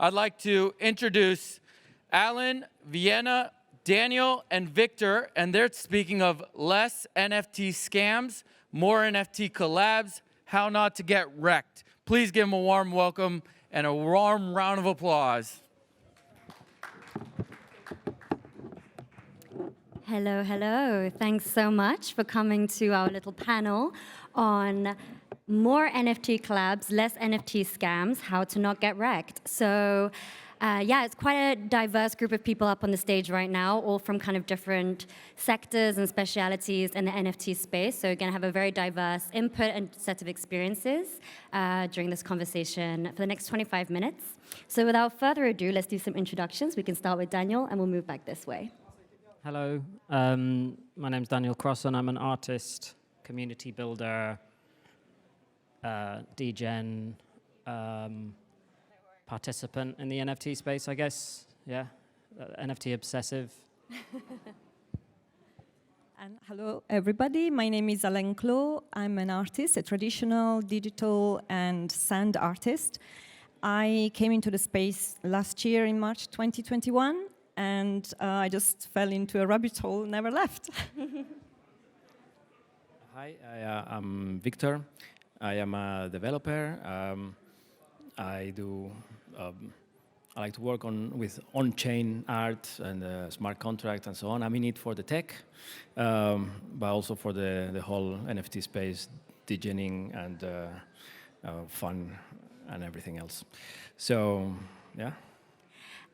I'd like to introduce Alen, Vienna, Daniel, and Victor, and they're speaking of less NFT scams, more NFT collabs, how not to get wrecked. Please give them a warm welcome and a warm round of applause. Hello, hello. Thanks so much for coming to our little panel on more NFT collabs, less NFT scams, how to not get wrecked. So yeah, it's quite a diverse group of people up on the stage right now, all from kind of different sectors and specialities in the NFT space. So you're going to have a very diverse input and set of experiences during this conversation for the next 25 minutes. So without further ado, let's do some introductions. We can start with Daniel, and we'll move back this way. Hello, my name's Daniel Crossan. I'm an artist, community builder, degen, participant in the NFT space, I guess. Yeah, NFT obsessive. And hello, everybody. My name is Alen. I'm an artist, a traditional, digital, and sand artist. I came into the space last year in March 2021, and I just fell into a rabbit hole, never left. Hi, I'm Victor. I am a developer. I like to work with on-chain art and smart contracts and so on. I'm in it for the tech, but also for the whole NFT space, degening and fun and everything else. So, yeah.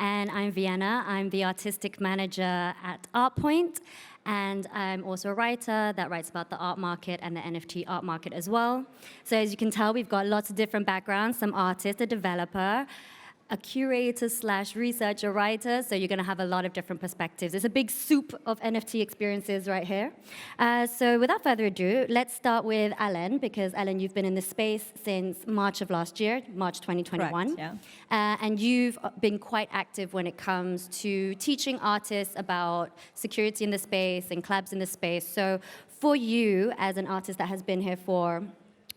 And I'm Vienna. I'm the artistic manager at ArtPoint, and I'm also a writer that writes about the art market and the NFT art market as well. So as you can tell, we've got lots of different backgrounds, some artists, a developer, a curator/researcher, writer, so you're going to have a lot of different perspectives. There's a big soup of NFT experiences right here. So without further ado, let's start with Alen, because Alen, you've been in this space since March of last year, March 2021. Correct, yeah. And you've been quite active when it comes to teaching artists about security in the space and collabs in the space. So for you, as an artist that has been here for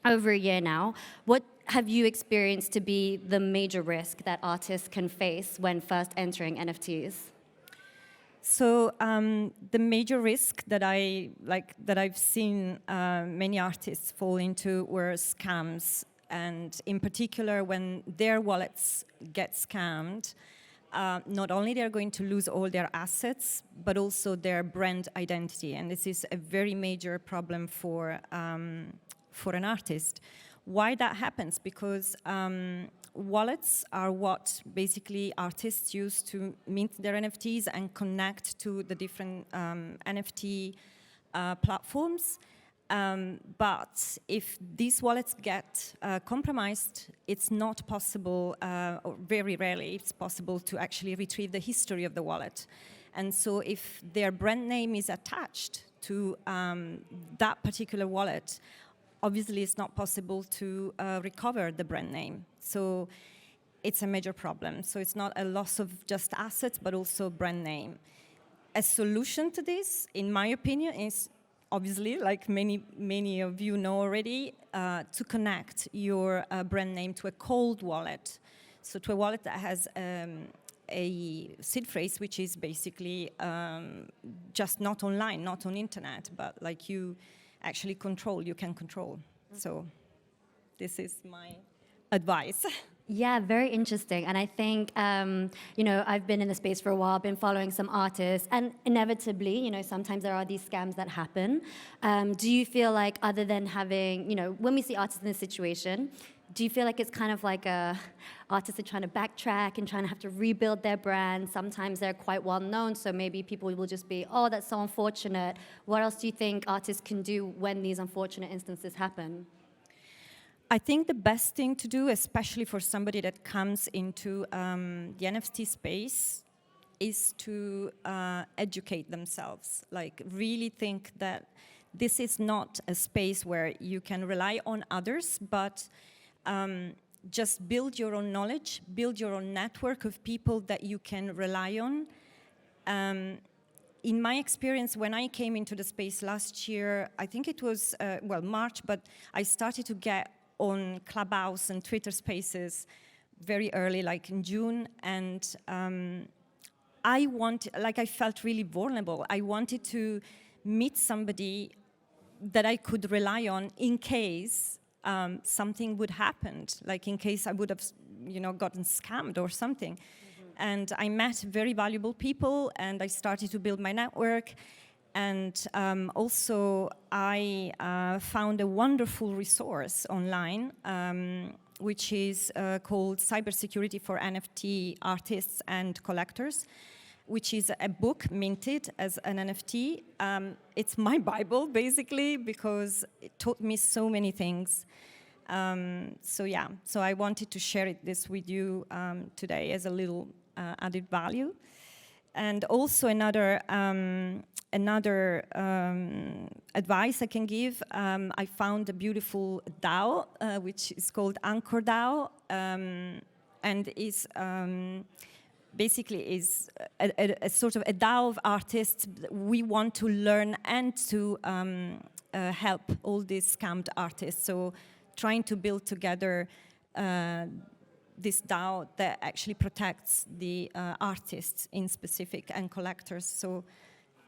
over a year now, what have you experienced to be the major risk that artists can face when first entering NFTs? So the major risk that I've seen many artists fall into were scams, and in particular when their wallets get scammed, not only they're going to lose all their assets, but also their brand identity, and this is a very major problem for an artist. Why that happens? Because wallets are what basically artists use to mint their NFTs and connect to the different NFT platforms. But if these wallets get compromised, it's not possible, or very rarely it's possible to actually retrieve the history of the wallet. And so if their brand name is attached to that particular wallet, obviously it's not possible to recover the brand name. So it's a major problem. So it's not a loss of just assets, but also brand name. A solution to this, in my opinion, is obviously, like many of you know already, to connect your brand name to a cold wallet. So to a wallet that has a seed phrase, which is basically just not online, not on internet, but like you actually you can control. So this is my advice. Yeah, very interesting. And I think, you know, I've been in the space for a while, been following some artists, and inevitably, you know, sometimes there are these scams that happen. Do you feel like, other than having, you know, when we see artists in this situation, do you feel like it's kind of like artists are trying to backtrack and trying to have to rebuild their brand? Sometimes they're quite well known, so maybe people will just be, oh, that's so unfortunate. What else do you think artists can do when these unfortunate instances happen? I think the best thing to do, especially for somebody that comes into the NFT space, is to educate themselves. Like, really think that this is not a space where you can rely on others, but just build your own knowledge, build your own network of people that you can rely on. In my experience, when I came into the space last year, I think it was, well, March, but I started to get on Clubhouse and Twitter spaces very early, like in June, and I felt really vulnerable. I wanted to meet somebody that I could rely on in case something would happen, like in case I would have, gotten scammed or something. And I met very valuable people, and I started to build my network. And also, I found a wonderful resource online, which is called Cybersecurity for NFT Artists and Collectors, which is a book minted as an NFT. It's my Bible, basically, because it taught me so many things. So I wanted to share this with you today as a little added value. And also another advice I can give, I found a beautiful DAO, which is called Anchor DAO, and is basically is a sort of a DAO of artists. We want to learn and to help all these scammed artists. So trying to build together this DAO that actually protects the artists in specific and collectors. So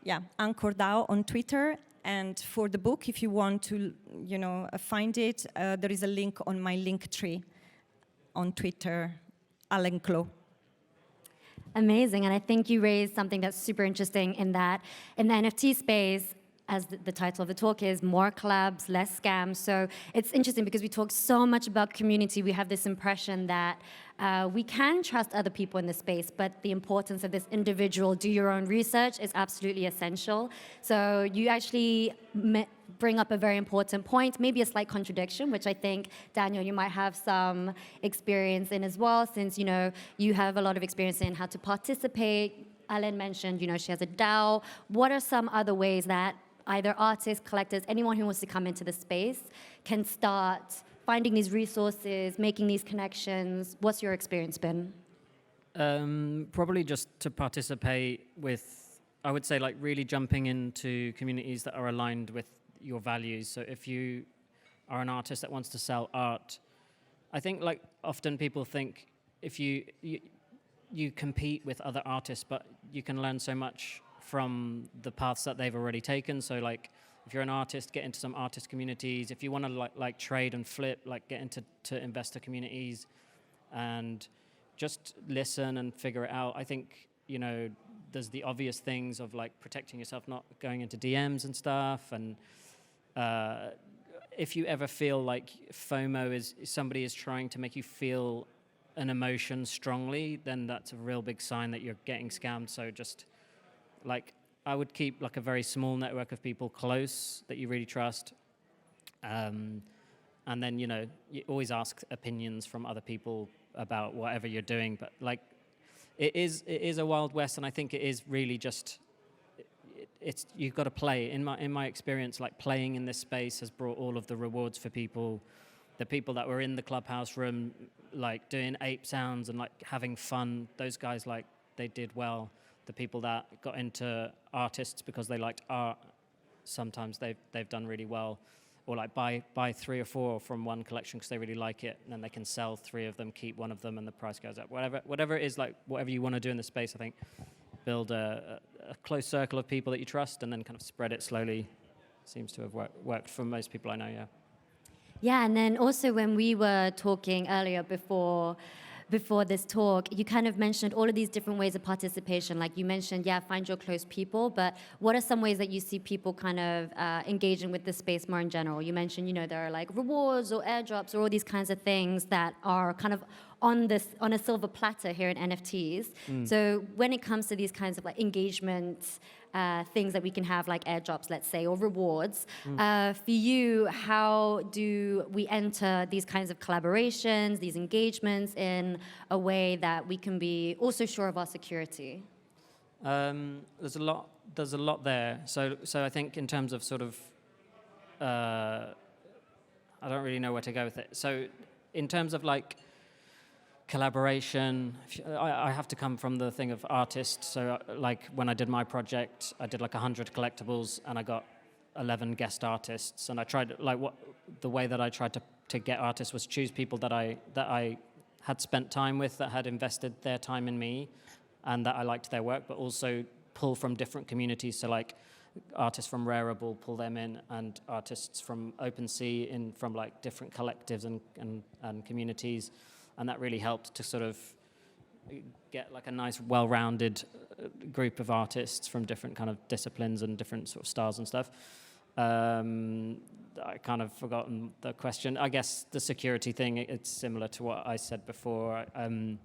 yeah, Anchor DAO on Twitter. And for the book, if you want to, find it, there is a link on my link tree on Twitter, Alen. Amazing, and I think you raised something that's super interesting in that in the NFT space, as the title of the talk is, more collabs, less scams. So it's interesting because we talk so much about community. We have this impression that we can trust other people in the space, but the importance of this individual, do your own research is absolutely essential. So you actually bring up a very important point, maybe a slight contradiction, which I think, Daniel, you might have some experience in as well, since you have a lot of experience in how to participate. Alen mentioned, she has a DAO. What are some other ways that either artists, collectors, anyone who wants to come into the space can start finding these resources, making these connections? What's your experience been? Probably just to participate with, I would say, like really jumping into communities that are aligned with your values. So if you are an artist that wants to sell art, I think like often people think if you compete with other artists, but you can learn so much from the paths that they've already taken. So like if you're an artist, get into some artist communities. If you want to like trade and flip, like get into investor communities and just listen and figure it out. I think, there's the obvious things of like protecting yourself, not going into DMs and stuff. And if you ever feel like FOMO is somebody is trying to make you feel an emotion strongly, then that's a real big sign that you're getting scammed. So just like I would keep like a very small network of people close that you really trust. And then, you always ask opinions from other people about whatever you're doing. But like it is a wild west, and I think it is really just it's you've got to play. In my experience, like playing in this space has brought all of the rewards for people. The people that were in the clubhouse room, like doing ape sounds and like having fun, those guys, like they did well. The people that got into artists because they liked art, sometimes they've done really well. Or like buy 3 or 4 from one collection because they really like it, and then they can sell 3 of them, keep one of them, and the price goes up. Whatever it is, like whatever you want to do in the space, I think build a close circle of people that you trust, and then kind of spread it slowly. Seems to have worked for most people I know. Yeah. Yeah, and then also when we were talking earlier before this talk, you kind of mentioned all of these different ways of participation. Like you mentioned, find your close people, but what are some ways that you see people kind of engaging with the space more in general? You mentioned, there are like rewards or airdrops or all these kinds of things that are kind of on a silver platter here in NFTs. So when it comes to these kinds of like engagement things that we can have, like airdrops, let's say, or rewards, for you, how do we enter these kinds of collaborations, these engagements in a way that we can be also sure of our security? There's a lot there. So I think in terms of sort of, I don't really know where to go with it. So in terms of like collaboration, I have to come from the thing of artists. So like when I did my project, I did like 100 collectibles and I got 11 guest artists. And I tried the way that I tried to get artists was choose people that I had spent time with, that had invested their time in me, and that I liked their work, but also pull from different communities. So like artists from Rareable, pull them in, and artists from OpenSea in from like different collectives and communities. And that really helped to sort of get like a nice, well-rounded group of artists from different kind of disciplines and different sort of styles and stuff. I kind of forgotten the question. I guess the security thing, it's similar to what I said before. And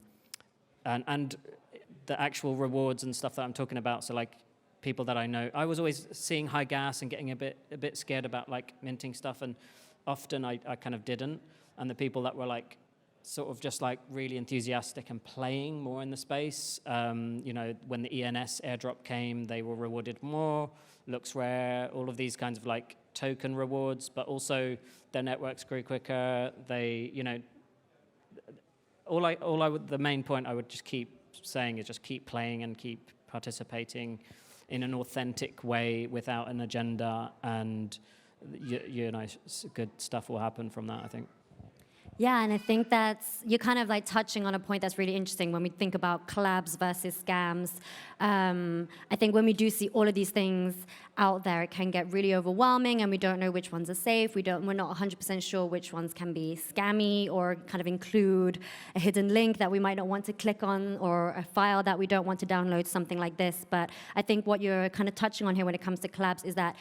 the actual rewards and stuff that I'm talking about, so like people that I know, I was always seeing high gas and getting a bit scared about like minting stuff, and often I kind of didn't. And the people that were like sort of just like really enthusiastic and playing more in the space, you know, when the ENS airdrop came, they were rewarded more, looks rare, all of these kinds of like token rewards, but also their networks grew quicker. They, you know, the main point I would just keep saying is just keep playing and keep participating in an authentic way without an agenda, and you know, good stuff will happen from that, I think. Yeah, and I think you're kind of like touching on a point that's really interesting when we think about collabs versus scams. I think when we do see all of these things out there, it can get really overwhelming, and we don't know which ones are safe. We're not 100% sure which ones can be scammy or kind of include a hidden link that we might not want to click on, or a file that we don't want to download, something like this. But I think what you're kind of touching on here when it comes to collabs is that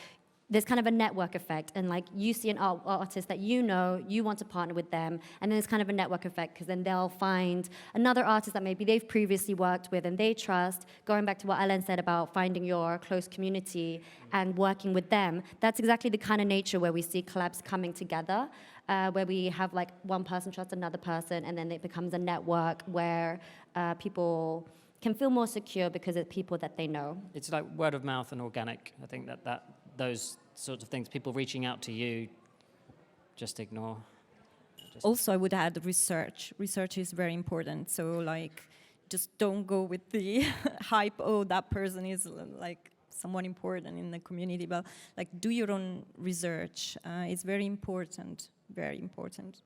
there's kind of a network effect, and like you see an artist that you know, you want to partner with them, and then there's kind of a network effect, because then they'll find another artist that maybe they've previously worked with and they trust. Going back to what Alen said about finding your close community and working with them, that's exactly the kind of nature where we see collabs coming together, where we have like one person trust another person, and then it becomes a network where people can feel more secure because it's people that they know. It's like word of mouth and organic. I think that those sorts of things, people reaching out to you, just ignore. Also, I would add research. Research is very important. So, like, just don't go with the hype, oh, that person is, like, someone important in the community. But, like, do your own research. It's very important, very important.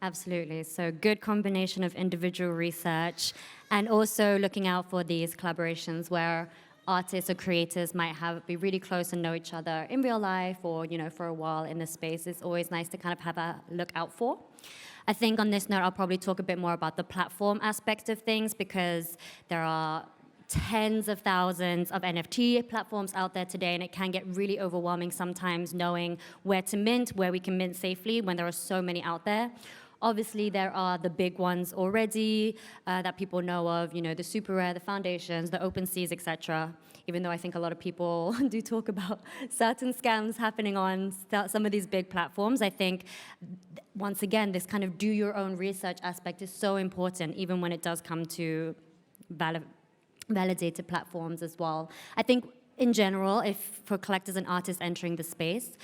Absolutely. So good combination of individual research and also looking out for these collaborations where artists or creators might be really close and know each other in real life, or, you know, for a while in the space. It's always nice to kind of have a look out for. I think on this note, I'll probably talk a bit more about the platform aspect of things, because there are tens of thousands of NFT platforms out there today, and it can get really overwhelming sometimes knowing where to mint, where we can mint safely when there are so many out there. Obviously, there are the big ones already that people know of, you know, the Super Rare, the Foundations, the OpenSeas, etc. Even though I think a lot of people do talk about certain scams happening on some of these big platforms, I think, once again, this kind of do your own research aspect is so important, even when it does come to validated platforms as well. I think in general, if for collectors and artists entering the space,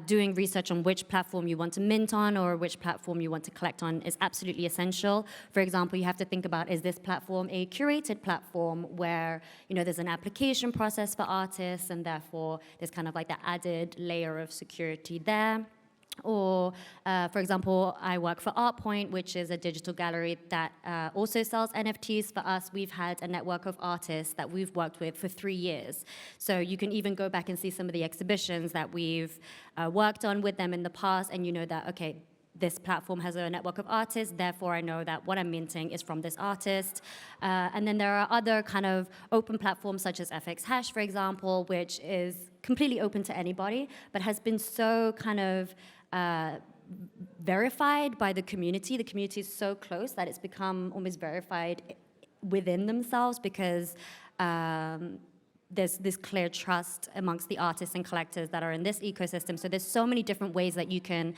doing research on which platform you want to mint on or which platform you want to collect on is absolutely essential. For example, you have to think about, is this platform a curated platform where, you know, there's an application process for artists, and therefore there's kind of like the added layer of security there? Or, for example, I work for ArtPoint, which is a digital gallery that also sells NFTs. For us, we've had a network of artists that we've worked with for 3 years. So you can even go back and see some of the exhibitions that we've worked on with them in the past, and you know that, okay, this platform has a network of artists, therefore I know that what I'm minting is from this artist. And then there are other kind of open platforms such as FX Hash, for example, which is completely open to anybody, but has been so kind of verified by the community. The community is so close that it's become almost verified within themselves, because there's this clear trust amongst the artists and collectors that are in this ecosystem. So there's so many different ways that you can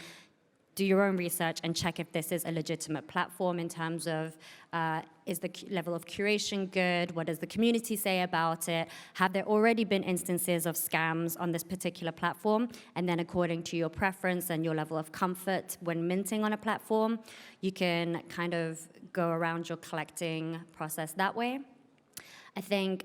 do your own research and check if this is a legitimate platform in terms of is the level of curation good? What does the community say about it? Have there already been instances of scams on this particular platform? And then according to your preference and your level of comfort when minting on a platform, you can kind of go around your collecting process that way. I think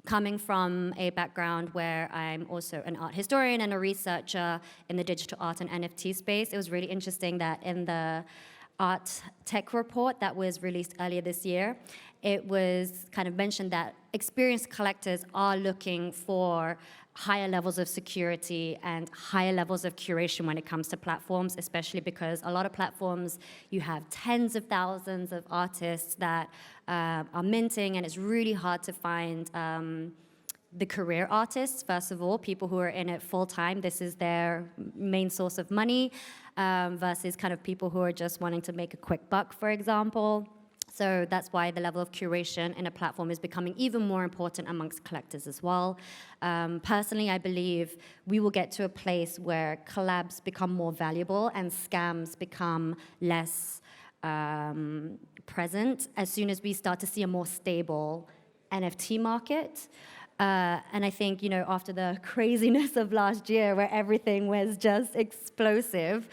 coming from a background where I'm also an art historian and a researcher in the digital art and NFT space, it was really interesting that in the art tech report that was released earlier this year, it was kind of mentioned that experienced collectors are looking for higher levels of security and higher levels of curation when it comes to platforms, especially because a lot of platforms, you have tens of thousands of artists that are minting, and it's really hard to find the career artists, first of all, people who are in it full time. This is their main source of money, versus kind of people who are just wanting to make a quick buck, for example. So that's why the level of curation in a platform is becoming even more important amongst collectors as well. Personally, I believe we will get to a place where collabs become more valuable and scams become less present as soon as we start to see a more stable NFT market. And I think, after the craziness of last year where everything was just explosive,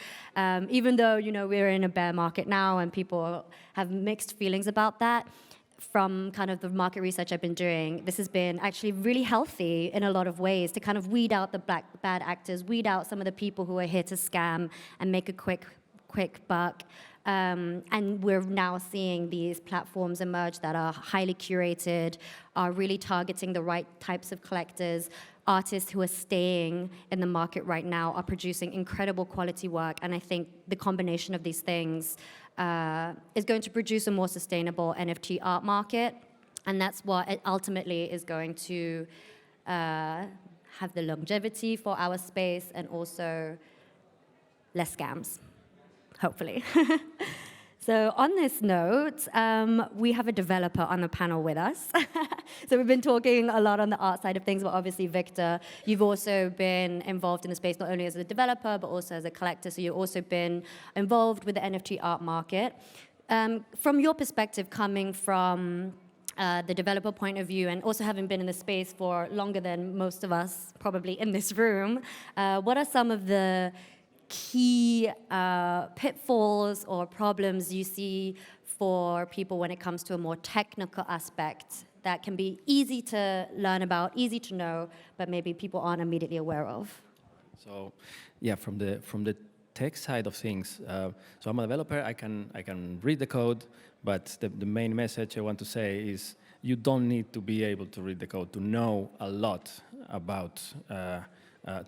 even though, we're in a bear market now and people have mixed feelings about that, from kind of the market research I've been doing, this has been actually really healthy in a lot of ways to kind of weed out the bad actors, weed out some of the people who are here to scam and make a quick buck. And we're now seeing these platforms emerge that are highly curated, are really targeting the right types of collectors. Artists who are staying in the market right now are producing incredible quality work, and I think the combination of these things is going to produce a more sustainable NFT art market, and that's what it ultimately is going to have the longevity for our space and also less scams. Hopefully. So on this note, we have a developer on the panel with us. So we've been talking a lot on the art side of things, but obviously, Victor, you've also been involved in the space not only as a developer, but also as a collector. So you've also been involved with the NFT art market. From your perspective, coming from the developer point of view, and also having been in the space for longer than most of us probably in this room, what are some of the key pitfalls or problems you see for people when it comes to a more technical aspect that can be easy to learn about, easy to know, but maybe people aren't immediately aware of? So, yeah, from the tech side of things, so I'm a developer. I can read the code, but the main message I want to say is you don't need to be able to read the code to know a lot about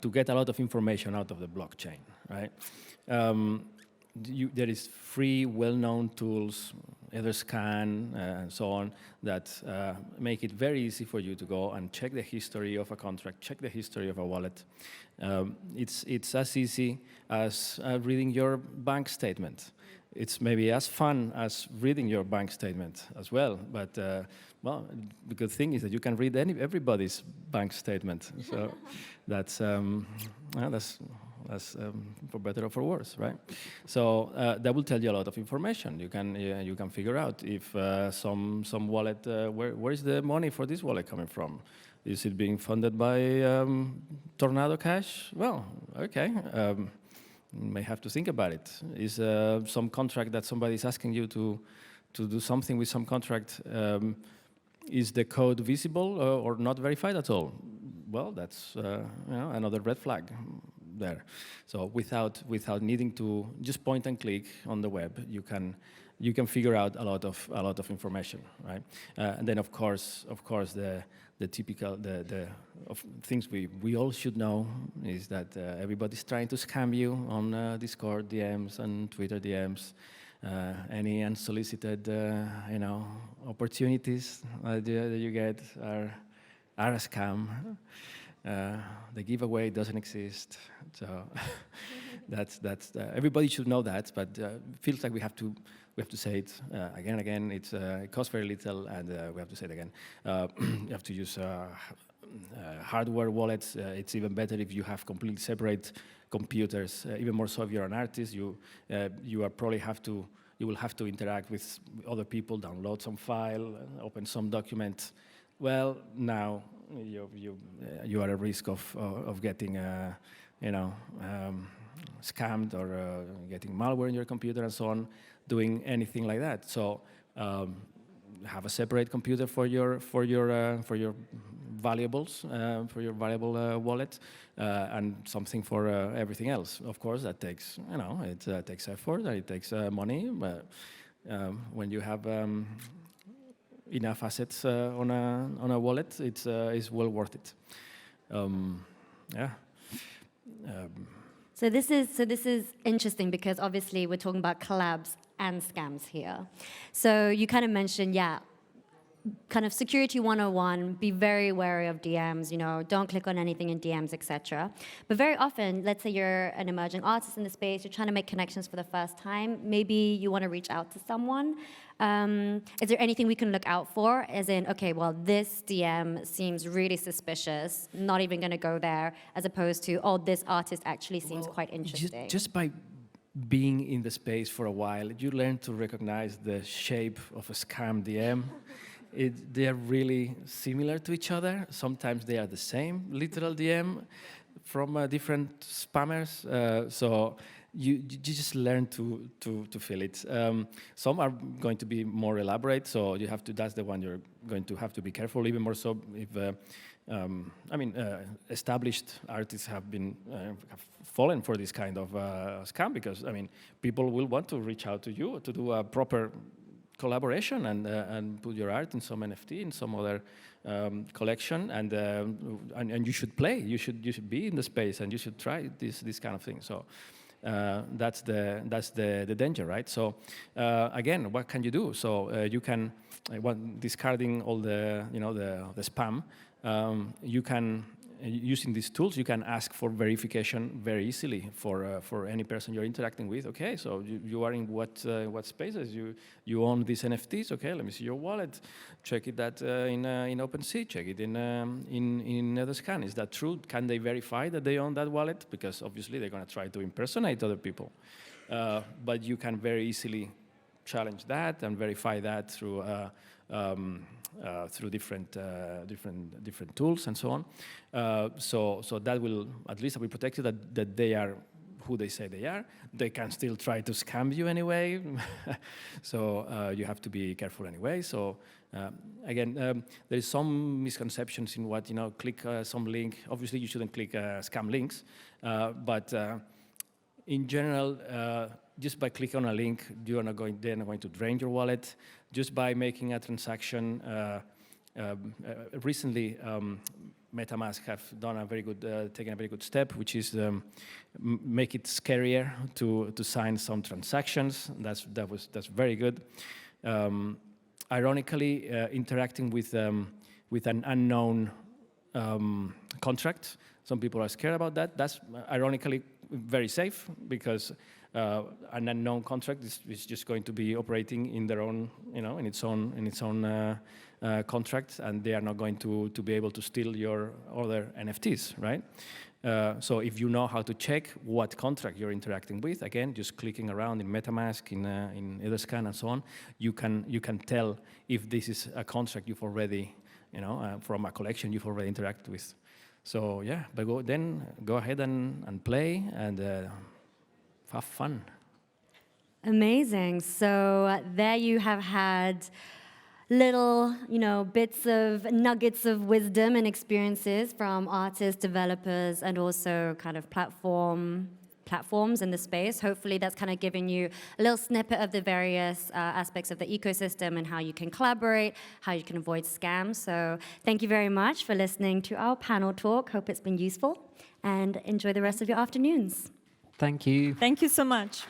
to get a lot of information out of the blockchain, right? There is free, well-known tools, Etherscan, and so on, that make it very easy for you to go and check the history of a contract, check the history of a wallet. It's as easy as reading your bank statement. It's maybe as fun as reading your bank statement as well, but well, the good thing is that you can read everybody's bank statement. So that's for better or for worse, right? So that will tell you a lot of information. You can figure out if some wallet, where is the money for this wallet coming from? Is it being funded by Tornado Cash? Well, okay. You may have to think about it. Is some contract that somebody is asking you to do something with some contract, is the code visible or not verified at all? Well, that's another red flag there. So without needing to just point and click on the web, you can figure out a lot of information, right? And then of course the typical of things we all should know is that everybody's trying to scam you on Discord DMs and Twitter DMs. Any unsolicited opportunities that you get are a scam. The giveaway doesn't exist, so that's everybody should know that. But it feels like we have to say it again and again. It costs very little, and we have to say it again. You have to use hardware wallets. It's even better if you have completely separate computers. Even more so if you're an artist, you will have to interact with other people, download some file, open some document. Well, now you are at risk of getting scammed or getting malware in your computer and so on, doing anything like that. So have a separate computer for your valuables for your valuable wallet, and something for everything else. Of course, that takes, it takes effort and it takes money, but when you have enough assets on a wallet, it's well worth it. Yeah. So this is interesting because obviously we're talking about collabs and scams here. So you kind of mentioned, kind of security 101, be very wary of DMs, don't click on anything in DMs, etc. But very often, let's say you're an emerging artist in the space, you're trying to make connections for the first time, maybe you want to reach out to someone. Is there anything we can look out for? As in, okay, well, this DM seems really suspicious, not even going to go there, as opposed to, oh, this artist actually seems quite interesting. Just by being in the space for a while, you learn to recognize the shape of a scam DM. They are really similar to each other. Sometimes they are the same literal DM from different spammers. So you just learn to feel it. Some are going to be more elaborate, so you have to. That's the one you're going to have to be careful. Even more so if established artists have fallen for this kind of scam, because people will want to reach out to you to do a proper collaboration and put your art in some NFT, in some other collection, and you should play. You should be in the space, and you should try this kind of thing. So that's the danger, right? So again, what can you do? So you can, discarding all the the spam. You can, using these tools, you can ask for verification very easily for any person you're interacting with. Okay, so you are in what spaces? You own these NFTs. Okay, let me see your wallet. Check it in OpenSea. Check it in the scan. Is that true? Can they verify that they own that wallet? Because obviously they're going to try to impersonate other people. But you can very easily challenge that and verify that through different tools and so on. So that will at least be protected, that they are who they say they are. They can still try to scam you anyway. So you have to be careful anyway. So again, there is some misconceptions in what, click some link. Obviously, you shouldn't click scam links, but in general, just by clicking on a link, they're not going to drain your wallet. Just by making a transaction, recently MetaMask have done taken a very good step, which is make it scarier to sign some transactions. That's very good. Ironically, interacting with an unknown contract, some people are scared about that. That's ironically very safe, because an unknown contract is just going to be operating in their own, in its own contract, and they are not going to be able to steal your other NFTs, right? So if you know how to check what contract you're interacting with, again, just clicking around in MetaMask, in Etherscan, and so on, you can tell if this is a contract you've already, from a collection you've already interacted with. So yeah, but go ahead and play and have fun. Amazing. So there you have had little, bits of nuggets of wisdom and experiences from artists, developers, and also kind of platforms in the space. Hopefully that's kind of giving you a little snippet of the various aspects of the ecosystem and how you can collaborate, how you can avoid scams. So thank you very much for listening to our panel talk. Hope it's been useful, and enjoy the rest of your afternoons. Thank you. Thank you so much.